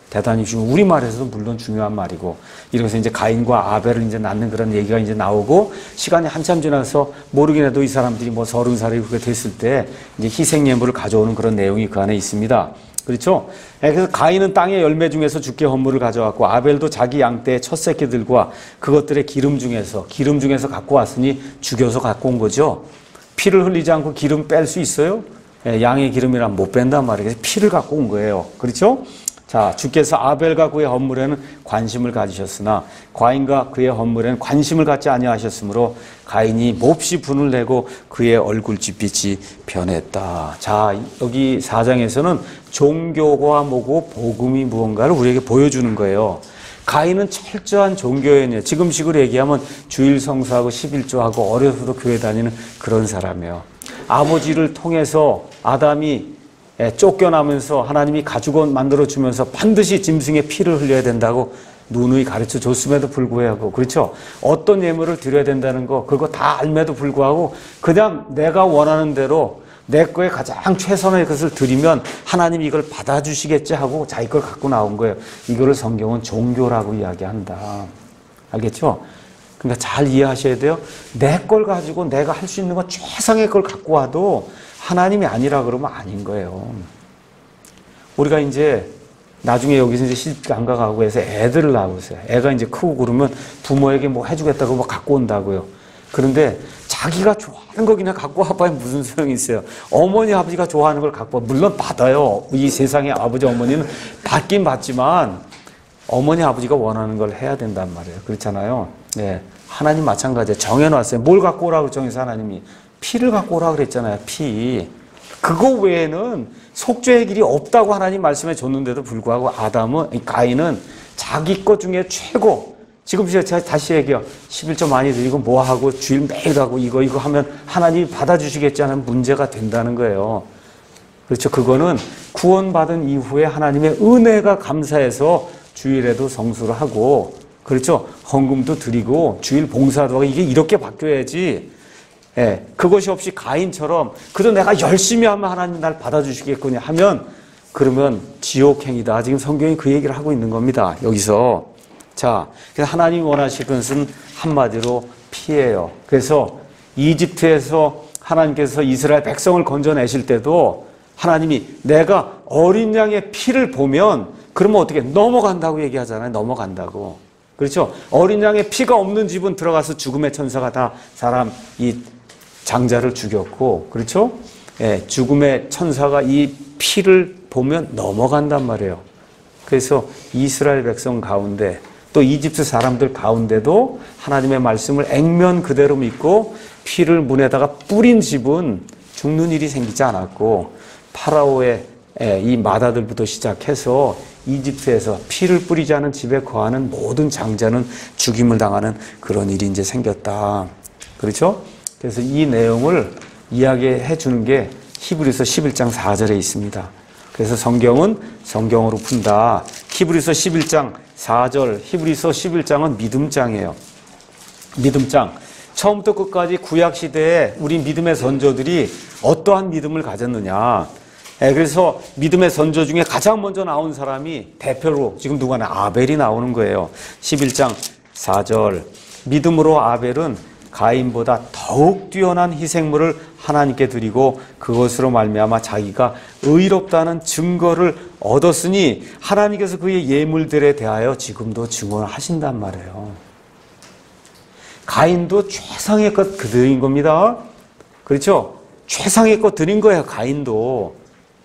대단히 중요한, 우리말에서도 물론 중요한 말이고, 이래서 이제 가인과 아벨을 이제 낳는 그런 얘기가 이제 나오고, 시간이 한참 지나서 모르긴 해도 이 사람들이 뭐 30살이 그렇게 됐을 때 이제 희생 예물을 가져오는 그런 내용이 그 안에 있습니다. 그렇죠? 그래서 가인은 땅의 열매 중에서 주께 헌물을 가져왔고, 아벨도 자기 양떼의 첫 새끼들과 그것들의 기름 중에서 갖고 왔으니 죽여서 갖고 온 거죠. 피를 흘리지 않고 기름 뺄 수 있어요? 양의 기름이란 못 뺀단 말이에요. 그래서 피를 갖고 온 거예요. 그렇죠? 자, 주께서 아벨과 그의 헌물에는 관심을 가지셨으나 가인과 그의 헌물에는 관심을 갖지 아니하셨으므로 가인이 몹시 분을 내고 그의 얼굴빛이 변했다. 자, 여기 4장에서는 종교가 뭐고 복음이 무언가를 우리에게 보여주는 거예요. 가인은 철저한 종교인이에요. 지금식으로 얘기하면 주일 성수하고 11조하고 어려서도 교회 다니는 그런 사람이에요. 아버지를 통해서 아담이 쫓겨나면서 하나님이 가죽옷 만들어주면서 반드시 짐승의 피를 흘려야 된다고 누누이 가르쳐 줬음에도 불구하고, 그렇죠? 어떤 예물을 드려야 된다는 거, 그거 다 알매도 불구하고 그냥 내가 원하는 대로 내 거에 가장 최선의 것을 드리면 하나님이 이걸 받아주시겠지 하고 자기 걸 갖고 나온 거예요. 이거를 성경은 종교라고 이야기한다. 알겠죠? 그러니까 잘 이해하셔야 돼요. 내 걸 가지고 내가 할 수 있는 건 최상의 걸 갖고 와도 하나님이 아니라 그러면 아닌 거예요. 우리가 이제 나중에 여기서 이제 시집 안 가고 해서 애들을 낳고 있어요. 애가 이제 크고 그러면 부모에게 뭐 해주겠다고 뭐 갖고 온다고요. 그런데 자기가 좋아하는 거 그냥 갖고 와봐야 무슨 소용이 있어요. 어머니 아버지가 좋아하는 걸 갖고 와. 물론 받아요. 이 세상에 아버지 어머니는 받긴 받지만 어머니 아버지가 원하는 걸 해야 된단 말이에요. 그렇잖아요. 네. 하나님 마찬가지예요. 정해놨어요. 뭘 갖고 오라고 정해서 하나님이 피를 갖고 오라 그랬잖아요. 피. 그거 외에는 속죄의 길이 없다고 하나님 말씀해 줬는데도 불구하고 가인은 자기 것 중에 최고, 지금 제가 다시 얘기해요. 11조 많이 드리고 뭐하고 주일 매일 하고 이거 하면 하나님이 받아주시겠지 하는 문제가 된다는 거예요. 그렇죠. 그거는 구원받은 이후에 하나님의 은혜가 감사해서 주일에도 성수를 하고, 그렇죠. 헌금도 드리고 주일 봉사도 하고 이게 이렇게 바뀌어야지. 예, 그것이 없이 가인처럼 그래도 내가 열심히 하면 하나님 날 받아주시겠군요 하면 그러면 지옥행이다. 지금 성경이 그 얘기를 하고 있는 겁니다. 여기서. 자, 그래서 하나님이 원하시는 것은 한마디로 피예요. 그래서 이집트에서 하나님께서 이스라엘 백성을 건져내실 때도 하나님이 내가 어린 양의 피를 보면 그러면 어떻게 넘어간다고 얘기하잖아요. 넘어간다고. 그렇죠? 어린 양의 피가 없는 집은 들어가서 죽음의 천사가 다 사람 이 장자를 죽였고, 그렇죠? 예, 죽음의 천사가 이 피를 보면 넘어간단 말이에요. 그래서 이스라엘 백성 가운데 또 이집트 사람들 가운데도 하나님의 말씀을 액면 그대로 믿고 피를 문에다가 뿌린 집은 죽는 일이 생기지 않았고, 파라오의 이 마다들부터 시작해서 이집트에서 피를 뿌리지 않은 집에 거하는 모든 장자는 죽임을 당하는 그런 일이 이제 생겼다. 그렇죠? 그래서 이 내용을 이야기해 주는 게 히브리서 11장 4절에 있습니다. 그래서 성경은 성경으로 푼다. 히브리서 11장 4절, 히브리서 11장은 믿음장이에요. 믿음장. 처음부터 끝까지 구약시대에 우리 믿음의 선조들이 어떠한 믿음을 가졌느냐. 그래서 믿음의 선조 중에 가장 먼저 나온 사람이 대표로 지금 누가 아벨이 나오는 거예요. 11장 4절. 믿음으로 아벨은 가인보다 더욱 뛰어난 희생물을 하나님께 드리고 그것으로 말미암아 자기가 의롭다는 증거를 얻었으니 하나님께서 그의 예물들에 대하여 지금도 증언을 하신단 말이에요. 가인도 최상의 것 드린 겁니다. 그렇죠? 최상의 것 드린 거예요. 가인도.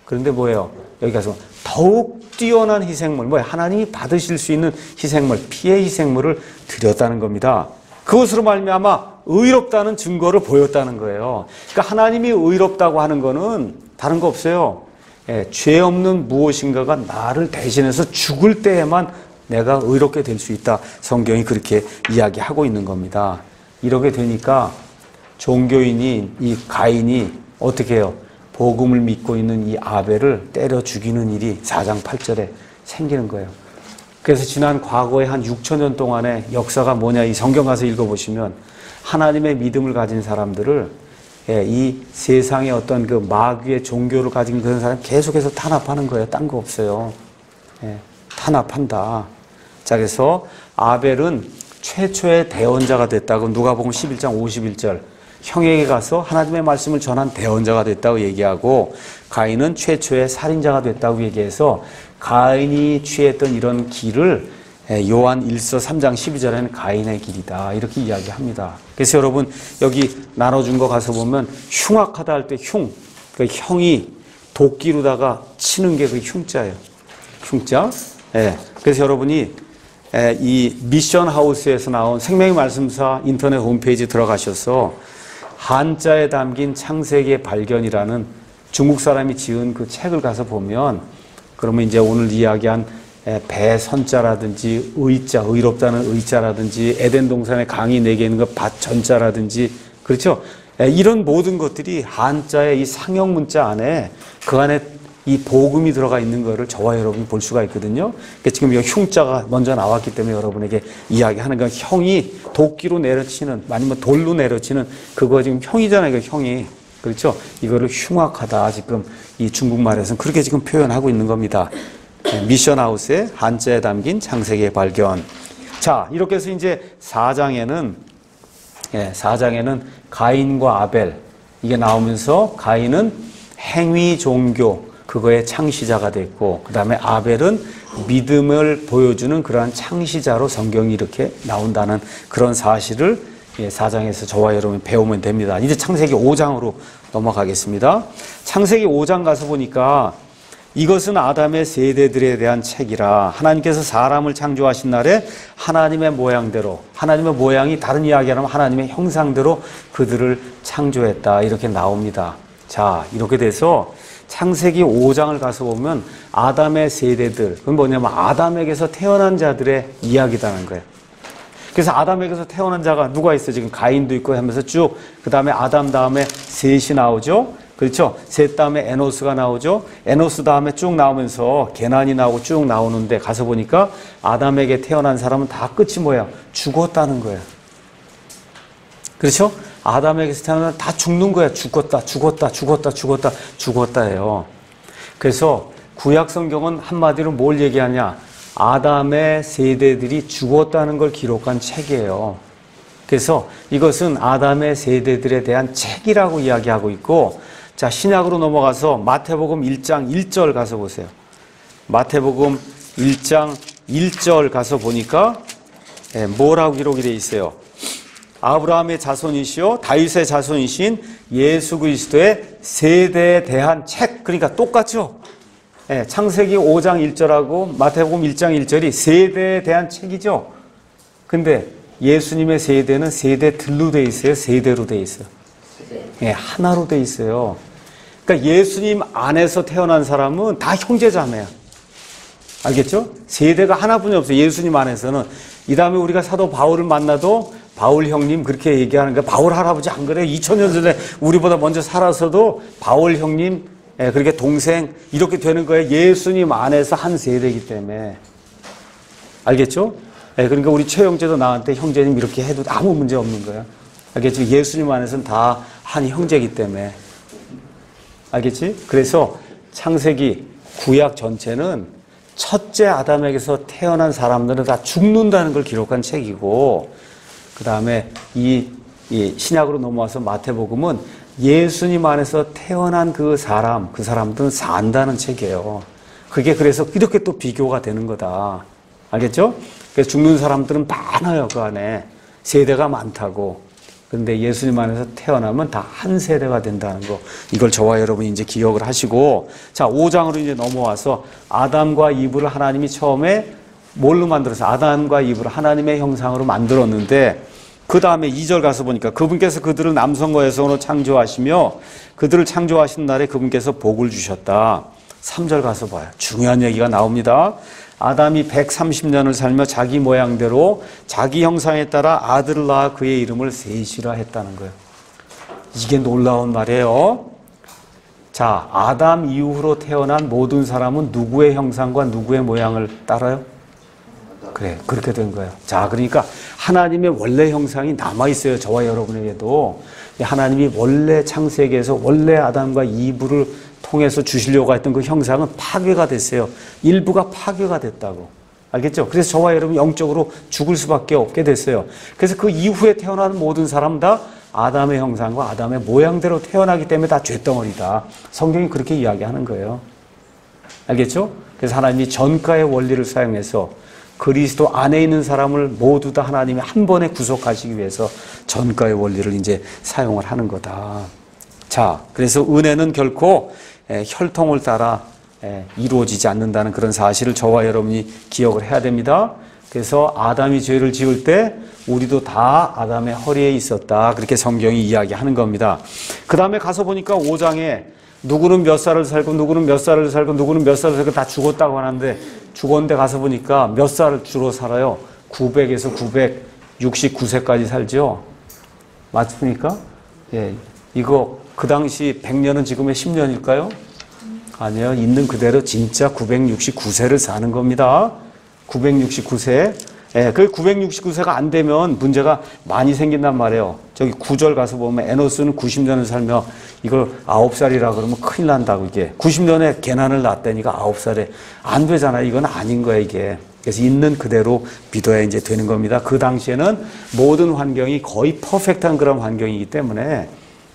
그런데 뭐예요? 여기 가서 더욱 뛰어난 희생물, 뭐예요? 하나님이 받으실 수 있는 희생물, 피의 희생물을 드렸다는 겁니다. 그것으로 말미암아 의롭다는 증거를 보였다는 거예요. 그러니까 하나님이 의롭다고 하는 거는 다른 거 없어요. 죄 없는 무엇인가가 나를 대신해서 죽을 때에만 내가 의롭게 될 수 있다. 성경이 그렇게 이야기하고 있는 겁니다. 이렇게 되니까 종교인이 이 가인이 어떻게 해요? 복음을 믿고 있는 이 아벨을 때려 죽이는 일이 4장 8절에 생기는 거예요. 그래서 지난 과거의 한 6,000년 동안의 역사가 뭐냐, 이 성경 가서 읽어보시면 하나님의 믿음을 가진 사람들을 이 세상의 어떤 그 마귀의 종교를 가진 그런 사람 계속해서 탄압하는 거예요. 딴 거 없어요. 탄압한다. 자, 그래서 아벨은 최초의 대언자가 됐다고 누가복음 11장 51절 형에게 가서 하나님의 말씀을 전한 대언자가 됐다고 얘기하고, 가인은 최초의 살인자가 됐다고 얘기해서 가인이 취했던 이런 길을 요한 1서 3장 12절에는 가인의 길이다 이렇게 이야기합니다. 그래서 여러분 여기 나눠준 거 가서 보면 흉악하다 할 때 흉, 그 형이 도끼로다가 치는 게 그 흉자예요. 흉자. 그래서 여러분이 이 미션 하우스에서 나온 생명의 말씀사 인터넷 홈페이지 들어가셔서 한자에 담긴 창세기의 발견이라는 중국 사람이 지은 그 책을 가서 보면, 그러면 이제 오늘 이야기한 배선자라든지 의자, 의롭다는 의자라든지 에덴 동산의 강이 내게 있는 그 밭전자라든지, 그렇죠? 이런 모든 것들이 한자의 이 상형 문자 안에 그 안에 이 복음이 들어가 있는 거를 저와 여러분이 볼 수가 있거든요. 그러니까 지금 이 흉자가 먼저 나왔기 때문에 여러분에게 이야기하는 건, 형이 도끼로 내려치는 아니면 돌로 내려치는 그거 지금 형이잖아요. 그 형이. 그렇죠? 이거를 흉악하다 지금 이 중국말에서는 그렇게 지금 표현하고 있는 겁니다. 미션하우스의 한자에 담긴 창세기의 발견. 자, 이렇게 해서 이제 4장에는 가인과 아벨 이게 나오면서 가인은 행위 종교 그거의 창시자가 됐고, 그 다음에 아벨은 믿음을 보여주는 그러한 창시자로 성경이 이렇게 나온다는 그런 사실을 4장에서 저와 여러분이 배우면 됩니다. 이제 창세기 5장으로 넘어가겠습니다. 창세기 5장 가서 보니까 이것은 아담의 세대들에 대한 책이라, 하나님께서 사람을 창조하신 날에 하나님의 모양대로, 하나님의 모양이 다른 이야기하면 하나님의 형상대로 그들을 창조했다 이렇게 나옵니다. 자, 이렇게 돼서 창세기 5장을 가서 보면 아담의 세대들, 그건 뭐냐면 아담에게서 태어난 자들의 이야기다는 거예요. 그래서 아담에게서 태어난 자가 누가 있어요? 지금 가인도 있고 하면서 쭉, 그 다음에 아담 다음에 셋이 나오죠? 그렇죠? 셋 다음에 에노스가 나오죠? 에노스 다음에 쭉 나오면서 게난이 나오고 쭉 나오는데, 가서 보니까 아담에게 태어난 사람은 다 끝이 뭐야? 죽었다는 거예요. 그렇죠? 아담에게서 태어나면 다 죽는 거야. 죽었다예요. 그래서 구약 성경은 한마디로 뭘 얘기하냐? 아담의 세대들이 죽었다는 걸 기록한 책이에요. 그래서 이것은 아담의 세대들에 대한 책이라고 이야기하고 있고, 자, 신약으로 넘어가서 마태복음 1장 1절 가서 보세요. 마태복음 1장 1절 가서 보니까 뭐라고 기록이 되어 있어요? 아브라함의 자손이시요 다윗의 자손이신 예수 그리스도의 세대에 대한 책. 그러니까 똑같죠? 창세기 5장 1절하고 마태복음 1장 1절이 세대에 대한 책이죠. 근데 예수님의 세대는 세대들로 돼 있어요? 세대로 돼 있어요? 하나로 돼 있어요. 그러니까 예수님 안에서 태어난 사람은 다 형제자매야. 알겠죠? 세대가 하나뿐이 없어요. 예수님 안에서는. 이 다음에 우리가 사도 바울을 만나도 바울 형님 그렇게 얘기하는 거야. 바울 할아버지 안 그래요? 2000년 전에 우리보다 먼저 살아서도 바울 형님, 그렇게 동생 이렇게 되는 거예요. 예수님 안에서 한 세대이기 때문에. 알겠죠? 그러니까 우리 최 형제도 나한테 형제님 이렇게 해도 아무 문제 없는 거야. 알겠죠? 예수님 안에서는 다 한 형제이기 때문에. 알겠지? 그래서 창세기 구약 전체는 첫째 아담에게서 태어난 사람들은 다 죽는다는 걸 기록한 책이고, 그 다음에 이 신약으로 넘어와서 마태복음은 예수님 안에서 태어난 그 사람들은 산다는 책이에요. 그게 그래서 이렇게 또 비교가 되는 거다. 알겠죠? 그래서 죽는 사람들은 많아요. 그 안에 세대가 많다고. 근데 예수님 안에서 태어나면 다 한 세대가 된다는 거, 이걸 저와 여러분이 이제 기억을 하시고, 자, 5장으로 이제 넘어와서 아담과 이브를 하나님이 처음에 뭘로 만들어서 아담과 이브를 하나님의 형상으로 만들었는데, 그 다음에 2절 가서 보니까 그분께서 그들을 남성과 여성으로 창조하시며 그들을 창조하신 날에 그분께서 복을 주셨다. 3절 가서 봐요. 중요한 얘기가 나옵니다. 아담이 130년을 살며 자기 모양대로 자기 형상에 따라 아들을 낳아 그의 이름을 셋이라 했다는 거예요. 이게 놀라운 말이에요. 자, 아담 이후로 태어난 모든 사람은 누구의 형상과 누구의 모양을 따라요? 그래, 그렇게 된 거예요. 자, 그러니까 하나님의 원래 형상이 남아있어요. 저와 여러분에게도. 하나님이 원래 창세기에서 원래 아담과 이브를 통해서 주시려고 했던 그 형상은 파괴가 됐어요. 일부가 파괴가 됐다고. 알겠죠? 그래서 저와 여러분 영적으로 죽을 수밖에 없게 됐어요. 그래서 그 이후에 태어나는 모든 사람 다 아담의 형상과 아담의 모양대로 태어나기 때문에 다 죄덩어리다. 성경이 그렇게 이야기하는 거예요. 알겠죠? 그래서 하나님이 전가의 원리를 사용해서 그리스도 안에 있는 사람을 모두 다 하나님이 한 번에 구속하시기 위해서 전가의 원리를 이제 사용을 하는 거다. 자, 그래서 은혜는 결코 혈통을 따라 이루어지지 않는다는 그런 사실을 저와 여러분이 기억을 해야 됩니다. 그래서 아담이 죄를 지을 때 우리도 다 아담의 허리에 있었다. 그렇게 성경이 이야기하는 겁니다. 그 다음에 가서 보니까 5장에 누구는 몇 살을 살고 누구는 몇 살을 살고 누구는 몇 살을 살고 다 죽었다고 하는데 죽었는데 가서 보니까 몇 살을 주로 살아요? 900에서 969세까지 살죠? 맞습니까? 예, 이거 그 당시 100년은 지금의 10년일까요? 아니요. 있는 그대로 진짜 969세를 사는 겁니다. 969세. 예, 그 969세가 안 되면 문제가 많이 생긴단 말이에요. 저기 9절 가서 보면 에노스는 90년을 살며 이걸 9살이라 그러면 큰일 난다고 이게. 90년에 개난을 낳았다니까 9살에 안 되잖아요. 이건 아닌 거예요, 이게. 그래서 있는 그대로 믿어야 이제 되는 겁니다. 그 당시에는 모든 환경이 거의 퍼펙트한 그런 환경이기 때문에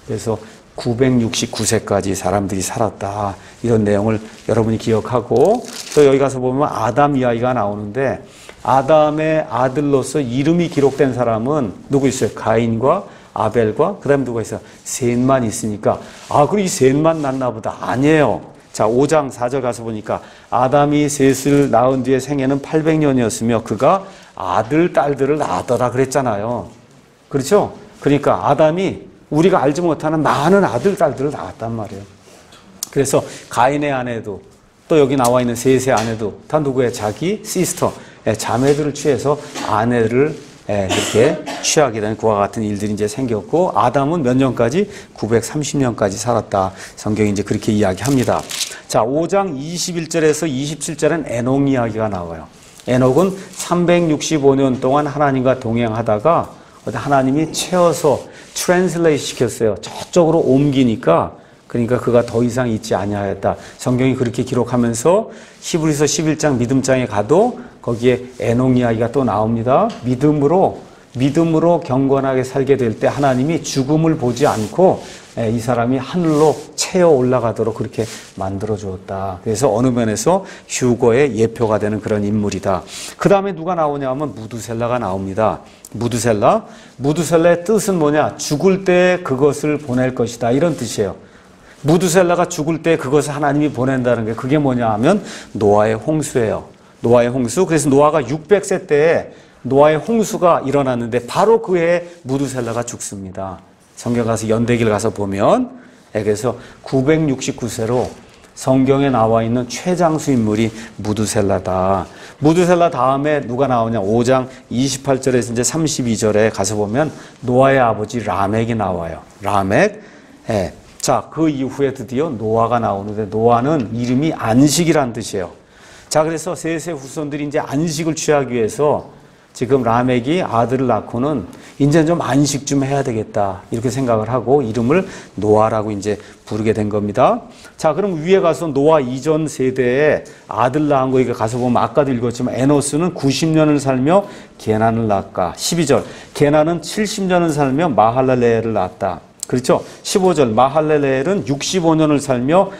그래서 969세까지 사람들이 살았다. 이런 내용을 여러분이 기억하고 또 여기 가서 보면 아담 이야기가 나오는데 아담의 아들로서 이름이 기록된 사람은 누구 있어요? 가인과 아벨과 그 다음에 누가 있어요? 셋만 있으니까 그럼 이 셋만 낳나 보다. 아니에요. 자, 5장 4절 가서 보니까 아담이 셋을 낳은 뒤에 생애는 800년이었으며 그가 아들, 딸들을 낳았더라 그랬잖아요. 그렇죠? 그러니까 아담이 우리가 알지 못하는 많은 아들, 딸들을 낳았단 말이에요. 그래서 가인의 아내도 또 여기 나와 있는 셋의 아내도 다 누구예요? 자기 시스터, 자매들을 취해서 아내를 이렇게 취하게 되는 그와 같은 일들이 이제 생겼고 아담은 몇 년까지? 930년까지 살았다. 성경이 이제 그렇게 이야기합니다. 자, 5장 21절에서 27절엔 에녹 이야기가 나와요. 에녹은 365년 동안 하나님과 동행하다가 하나님이 채워서 트랜슬레이트 시켰어요. 저쪽으로 옮기니까 그러니까 그가 더 이상 있지 아니하였다. 성경이 그렇게 기록하면서 히브리서 11장 믿음장에 가도 거기에 에녹 이야기가 또 나옵니다. 믿음으로 경건하게 살게 될 때 하나님이 죽음을 보지 않고 이 사람이 하늘로 채어 올라가도록 그렇게 만들어 주었다. 그래서 어느 면에서 휴거의 예표가 되는 그런 인물이다. 그 다음에 누가 나오냐 하면 무두셀라가 나옵니다. 무두셀라의 뜻은 뭐냐? 죽을 때 그것을 보낼 것이다. 이런 뜻이에요. 무두셀라가 죽을 때 그것을 하나님이 보낸다는 게 그게 뭐냐 하면 노아의 홍수예요. 노아의 홍수. 그래서 노아가 600세 때에 노아의 홍수가 일어났는데 바로 그 해에 무두셀라가 죽습니다. 성경 가서 연대기를 가서 보면 그래서 969세로 성경에 나와 있는 최장수 인물이 무두셀라다. 무두셀라 다음에 누가 나오냐? 5장 28절에서 이제 32절에 가서 보면 노아의 아버지 라멕이 나와요. 라멕. 자, 그 이후에 드디어 노아가 나오는데 노아는 이름이 안식이란 뜻이에요. 자, 그래서 셋의 후손들이 이제 안식을 취하기 위해서 지금 라멕이 아들을 낳고는 이제 좀 안식 좀 해야 되겠다. 이렇게 생각을 하고 이름을 노아라고 이제 부르게 된 겁니다. 자, 그럼 위에 가서 노아 이전 세대에 아들 낳은 거 이거 가서 보면 아까도 읽었지만 에노스는 90년을 살며 게난을 낳았다. 12절. 게난은 70년을 살며 마할랄레엘을 낳았다. 그렇죠? 15절. 마할랄레엘은 65년을 살며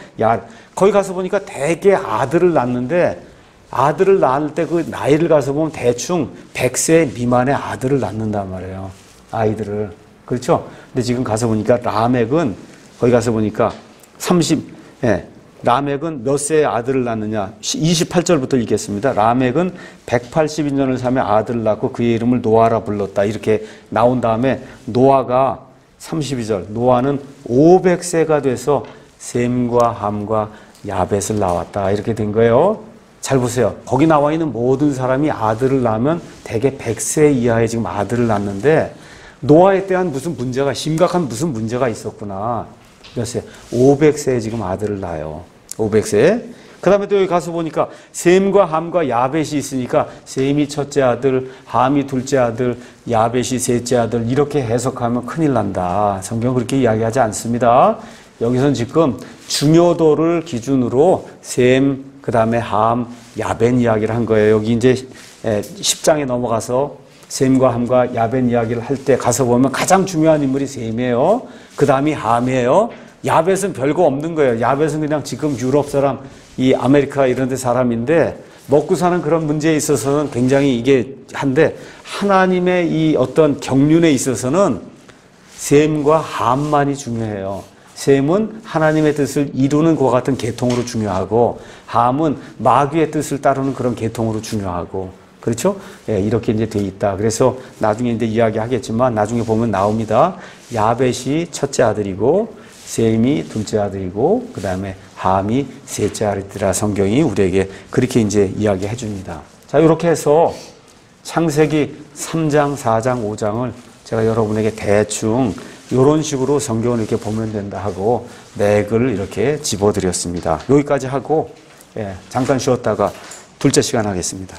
거기 가서 보니까 대개 아들을 낳는데 아들을 낳을 때 그 나이를 가서 보면 대충 100세 미만의 아들을 낳는단 말이에요. 아이들을. 그렇죠? 근데 지금 가서 보니까 라멕은 거기 가서 보니까 라멕은 몇 세의 아들을 낳느냐? 28절부터 읽겠습니다. 라멕은 182년을 살며 아들을 낳고 그의 이름을 노아라 불렀다. 이렇게 나온 다음에 노아가 32절. 노아는 500세가 돼서 셈과 함과 야벳을 낳았다. 이렇게 된 거예요. 잘 보세요. 거기 나와 있는 모든 사람이 아들을 낳으면 대개 100세 이하의 지금 아들을 낳는데 노아에 대한 심각한 무슨 문제가 있었구나. 몇 세? 500세에 지금 아들을 낳아요. 500세. 그 다음에 또 여기 가서 보니까 셈과 함과 야벳이 있으니까 셈이 첫째 아들, 함이 둘째 아들, 야벳이 셋째 아들 이렇게 해석하면 큰일 난다. 성경 그렇게 이야기하지 않습니다. 여기서는 지금 중요도를 기준으로 셈, 그 다음에 함, 야벳 이야기를 한 거예요. 여기 이제 10장에 넘어가서 셈과 함과 야벳 이야기를 할 때 가서 보면 가장 중요한 인물이 셈이에요. 그 다음이 함이에요. 야벳은 별거 없는 거예요. 야벳은 그냥 지금 유럽 사람, 이 아메리카 이런 데 사람인데 먹고 사는 그런 문제에 있어서는 굉장히 이게 한데 하나님의 이 어떤 경륜에 있어서는 셈과 함만이 중요해요. 셈은 하나님의 뜻을 이루는 것과 같은 계통으로 중요하고 함은 마귀의 뜻을 따르는 그런 계통으로 중요하고 그렇죠? 예, 이렇게 이제 돼 있다. 그래서 나중에 이제 이야기하겠지만 나중에 보면 나옵니다. 야벳이 첫째 아들이고 셈이 둘째 아들이고 그 다음에 함이 셋째 아들이라 성경이 우리에게 그렇게 이제 이야기해 줍니다. 자, 이렇게 해서 창세기 3장, 4장, 5장을 제가 여러분에게 대충 이런 식으로 성경을 이렇게 보면 된다 하고 맥을 이렇게 집어드렸습니다. 여기까지 하고 잠깐 쉬었다가 둘째 시간 하겠습니다.